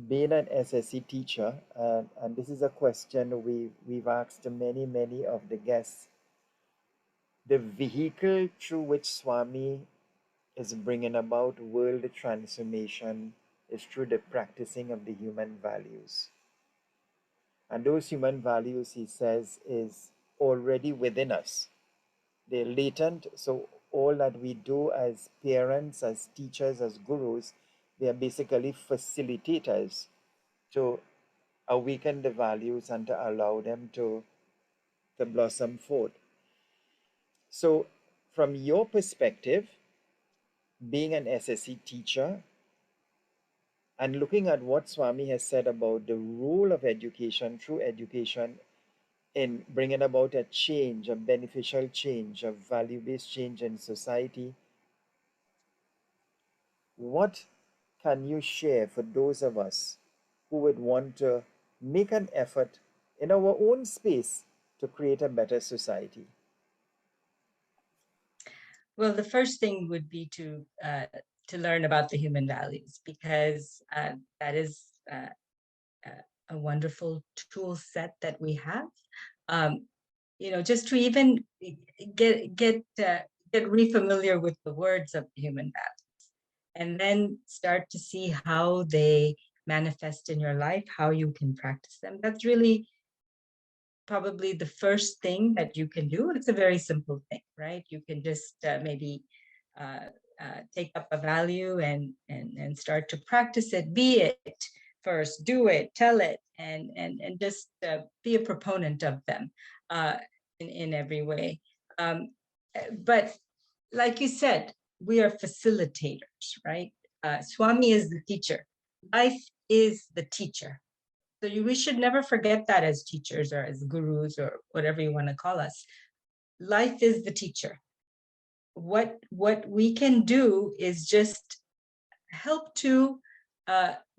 being an SSC teacher, and this is a question we've asked many, many of the guests, the vehicle through which Swami is bringing about world transformation is through the practicing of the human values. And those human values, he says, is already within us. They're latent, so all that we do as parents, as teachers, as gurus, they are basically facilitators to awaken the values and to allow them to blossom forth. So, from your perspective, being an SSC teacher and looking at what Swami has said about the role of education, through education, in bringing about a change, a beneficial change, a value based change in society, what can you share for those of us who would want to make an effort in our own space to create a better society? Well, the first thing would be to learn about the human values, because that is a wonderful tool set that we have. Um, just to even get refamiliar with the words of the human values, and then start to see how they manifest in your life, how you can practice them. That's really probably the first thing that you can do. It's a very simple thing, right? You can just maybe uh, take up a value and start to practice it. Be it first, do it, tell it, and just be a proponent of them in every way. But like you said, we are facilitators, right? Swami is the teacher. Life is the teacher. So we should never forget that as teachers or as gurus or whatever you want to call us. Life is the teacher. What we can do is just help to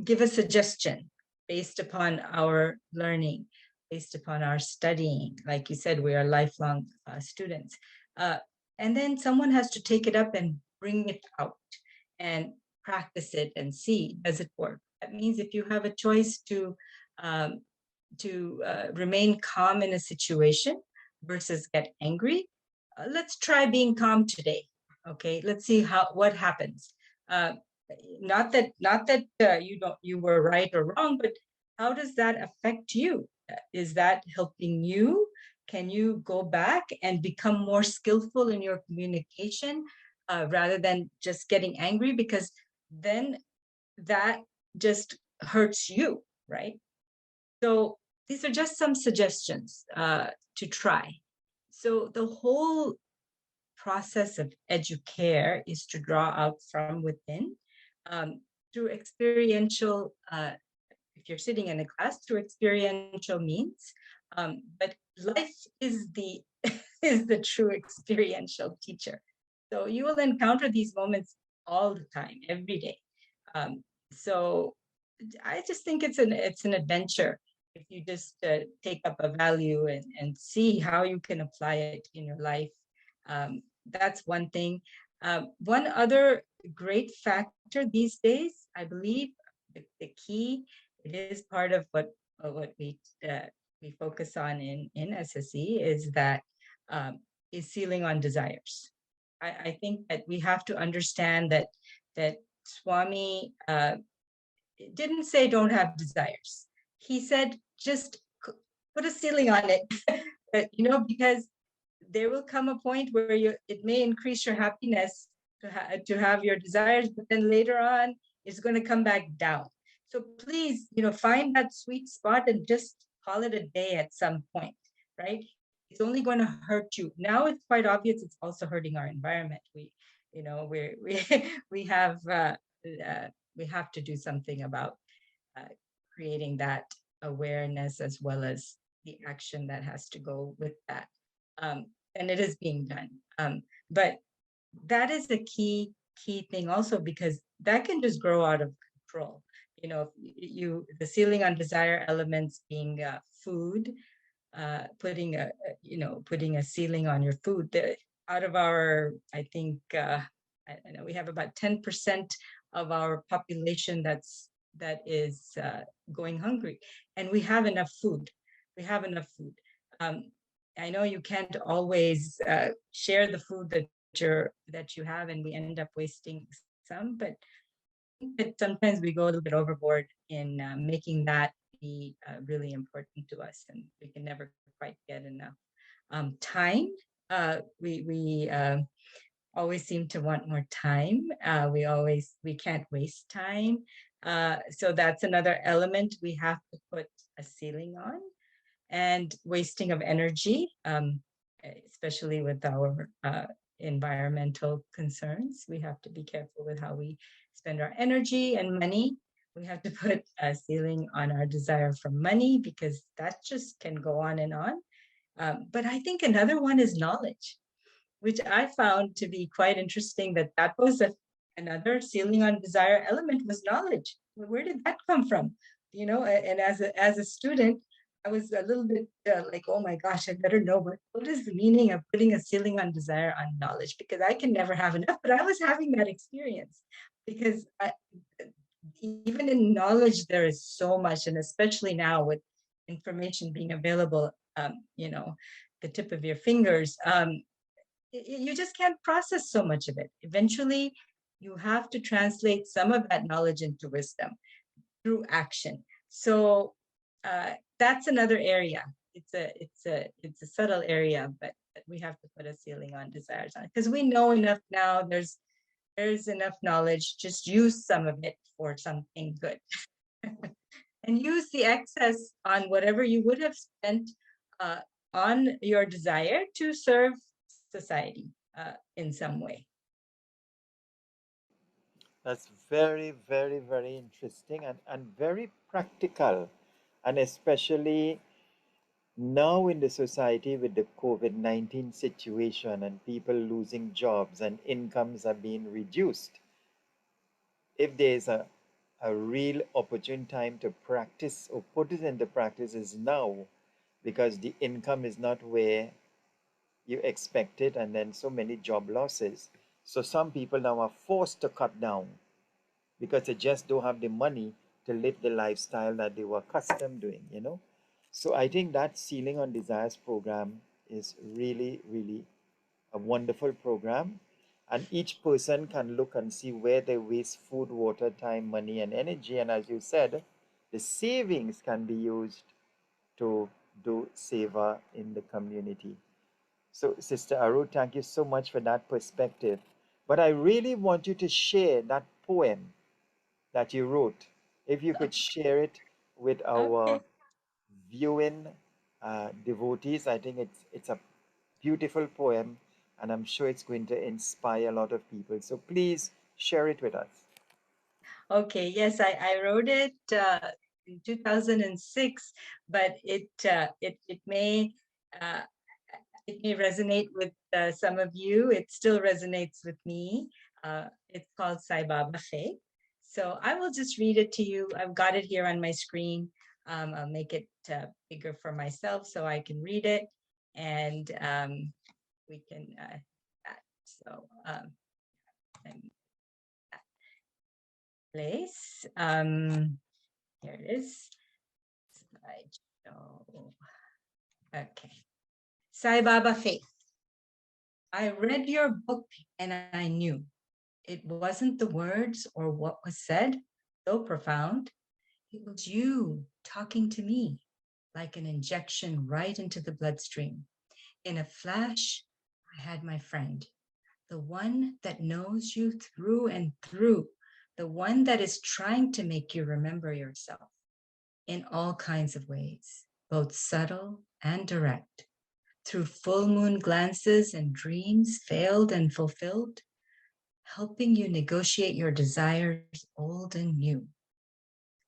give a suggestion based upon our learning, based upon our studying. Like you said, we are lifelong students. Uh, and then someone has to take it up and bring it out. And practice it and see, does it work? That means if you have a choice um, to remain calm in a situation versus get angry, let's try being calm today. Okay, let's see what happens. Uh, not that you were right or wrong, but how does that affect you? Is that helping you? Can you go back and become more skillful in your communication rather than just getting angry? Because then that just hurts you, right? So these are just some suggestions to try. So the whole process of educare is to draw out from within through experiential, if you're sitting in a class, through experiential means. But life is the is the true experiential teacher. So you will encounter these moments all the time, every day. Um, so I just think it's an adventure if you just take up a value and see how you can apply it in your life. That's one thing. One other great factor these days, I believe, the key, it is part of what we focus on in SSE is that is sealing on desires. I think that we have to understand that Swami didn't say don't have desires. He said just put a ceiling on it, because there will come a point where it may increase your happiness to have your desires, but then later on it's going to come back down. So please, find that sweet spot and just call it a day at some point, right? It's only going to hurt you. Now it's quite obvious it's also hurting our environment. We we have we have to do something about uh, creating that awareness as well as the action that has to go with that. Um, and it is being done. But that is a key thing also, because that can just grow out of control. The ceiling on desire elements being food, putting a ceiling on your food. Out of our, I think, I know we have about 10% of our population that is going hungry, and we have enough food. We have enough food. Um, I know you can't always share the food that you have, and we end up wasting some, but sometimes we go a little bit overboard in making that be really important to us, and we can never quite get enough time. We always seem to want more time. We can't waste time. So that's another element we have to put a ceiling on. And wasting of energy, especially with our environmental concerns. We have to be careful with how we spend our energy and money. We have to put a ceiling on our desire for money, because that just can go on and on. But I think another one is knowledge, which I found to be quite interesting, that was another ceiling on desire element, was knowledge. Where did that come from? And as a student, I was a little bit like, oh my gosh, I better know what is the meaning of putting a ceiling on desire on knowledge, because I can never have enough. But I was having that experience because even in knowledge, there is so much, and especially now with information being available, the tip of your fingers, you just can't process so much of it. Eventually, you have to translate some of that knowledge into wisdom through action. So that's another area. It's a subtle area, but we have to put a ceiling on desires on it, because we know enough now. There's enough knowledge. Just use some of it for something good, and use the excess on whatever you would have spent on your desire to serve society in some way. That's very, very, very interesting and very practical. And especially now in the society with the COVID-19 situation and people losing jobs and incomes are being reduced. If there's a real opportune time to practice or put it into practice is now, because the income is not where you expected, and then so many job losses. So some people now are forced to cut down because they just don't have the money to live the lifestyle that they were accustomed doing. So I think that Ceiling on Desires program is really, really a wonderful program. And each person can look and see where they waste food, water, time, money, and energy. And as you said, the savings can be used to do seva in the community. So, Sister Aru, thank you so much for that perspective. But I really want you to share that poem that you wrote. If you could share it with our Okay. viewing devotees, I think it's a beautiful poem, and I'm sure it's going to inspire a lot of people. So please share it with us. Okay, yes, I wrote it in 2006, but uh, it may resonate with some of you. It still resonates with me. It's called Sai Baba Faith. So I will just read it to you. I've got it here on my screen. I'll make it bigger for myself so I can read it, and we can. So place. Here it is. Slideshow. Okay. Sai Baba Faith. I read your book and I knew it wasn't the words or what was said, so profound. It was you talking to me like an injection right into the bloodstream. In a flash, I had my friend, the one that knows you through and through, the one that is trying to make you remember yourself in all kinds of ways, both subtle and direct, through full moon glances and dreams failed and fulfilled, helping you negotiate your desires old and new.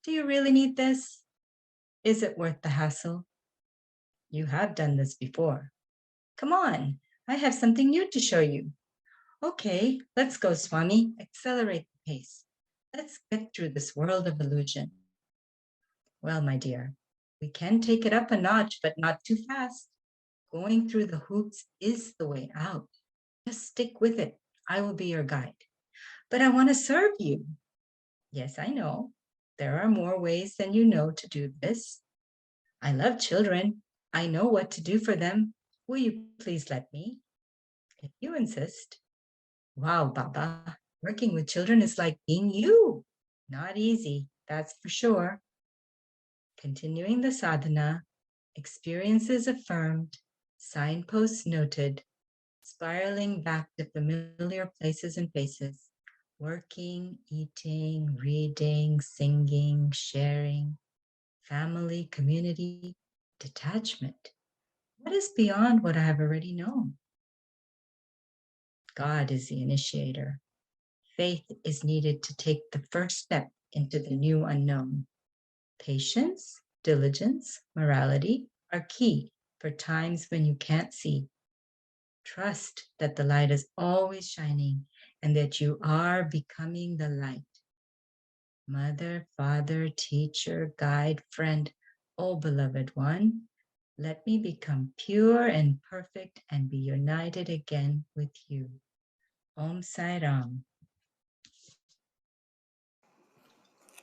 Do you really need this? Is it worth the hassle? You have done this before. Come on, I have something new to show you. Okay, let's go, Swami. Accelerate the pace. Let's get through this world of illusion. Well, my dear, we can take it up a notch, but not too fast. Going through the hoops is the way out. Just stick with it. I will be your guide. But I want to serve you. Yes, I know. There are more ways than you know to do this. I love children. I know what to do for them. Will you please let me? If you insist. Wow, Baba, working with children is like being you. Not easy, that's for sure. Continuing the sadhana, experiences affirmed, signposts noted, spiraling back to familiar places and faces, working, eating, reading, singing, sharing, family, community, detachment. What is beyond what I have already known? God is the initiator. Faith is needed to take the first step into the new unknown. Patience, diligence, morality are key for times when you can't see. Trust that the light is always shining and that you are becoming the light. Mother, father, teacher, guide, friend, oh beloved one, let me become pure and perfect and be united again with you. Om Sai Ram.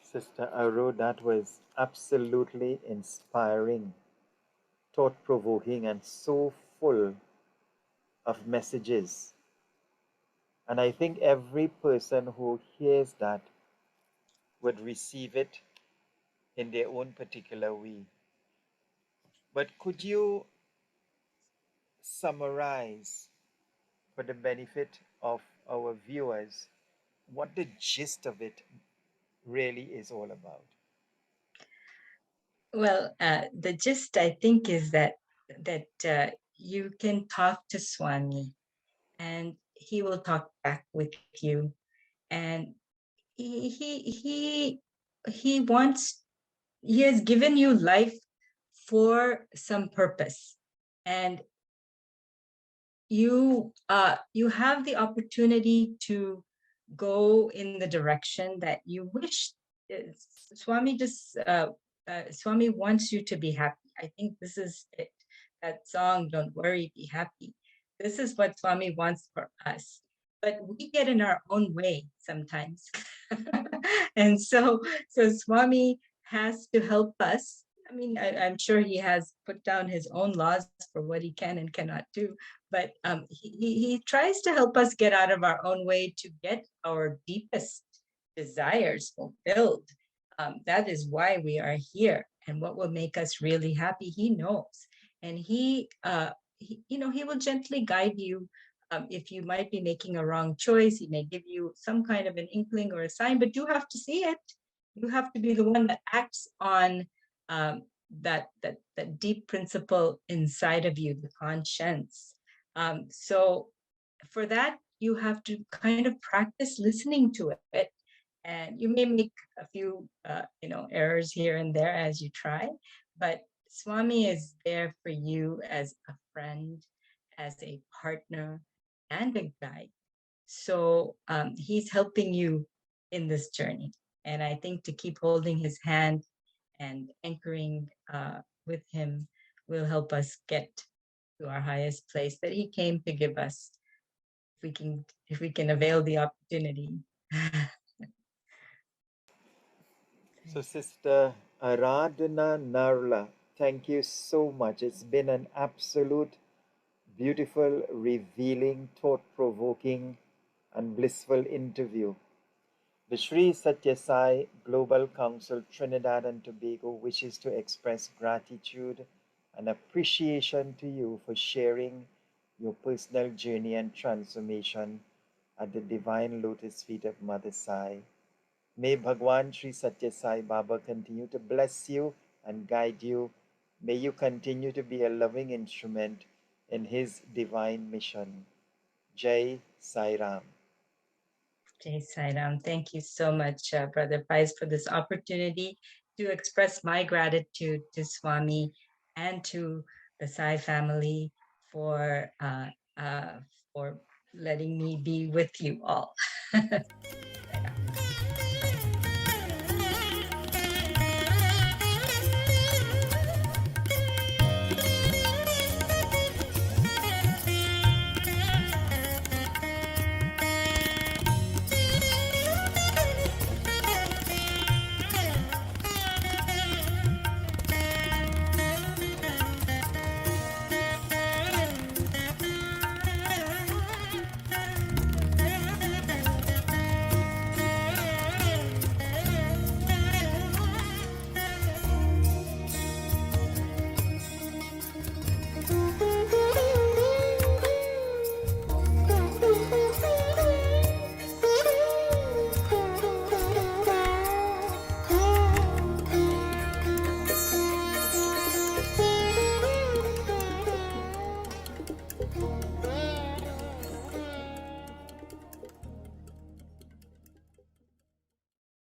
Sister Aru, that was absolutely inspiring, thought provoking, and so full of messages. And I think every person who hears that would receive it in their own particular way. But could you summarize for the benefit of our viewers what the gist of it really is all about? Well, the gist I think is that you can talk to Swami, and he will talk back with you, and he he he he wants he has given you life for some purpose, and you have the opportunity to go in the direction that you wish. Uh, Swami just Swami wants you to be happy. I think this is it. That song, "Don't Worry, Be Happy." This is what Swami wants for us. but we get in our own way sometimes. And so Swami has to help us. I mean, I'm sure he has put down his own laws for what he can and cannot do, but he tries to help us get out of our own way to get our deepest desires fulfilled. That is why we are here, and what will make us really happy, he knows. And he will gently guide you. If you might be making a wrong choice, he may give you some kind of an inkling or a sign, but you have to see it. You have to be the one that acts on that deep principle inside of you, the conscience. So for that, you have to kind of practice listening to it, and you may make a few errors here and there as you try, but Swami is there for you as a friend, as a partner, and a guide. So he's helping you in this journey, and I think to keep holding his hand and anchoring with him will help us get to our highest place that he came to give us, if we can avail the opportunity. So, Sister Aradhana Narla, thank you so much. It's been an absolute beautiful, revealing, thought provoking, and blissful interview. The Sri Satya Sai Global Council Trinidad and Tobago wishes to express gratitude and appreciation to you for sharing your personal journey and transformation at the Divine Lotus Feet of Mother Sai. May Bhagwan Sri Satya Sai Baba continue to bless you and guide you. May you continue to be a loving instrument in His divine mission. Jai Sai Ram. Jai Sai Ram. Thank you so much, Brother Pais, for this opportunity to express my gratitude to Swami and to the Sai family uh, uh, for letting me be with you all.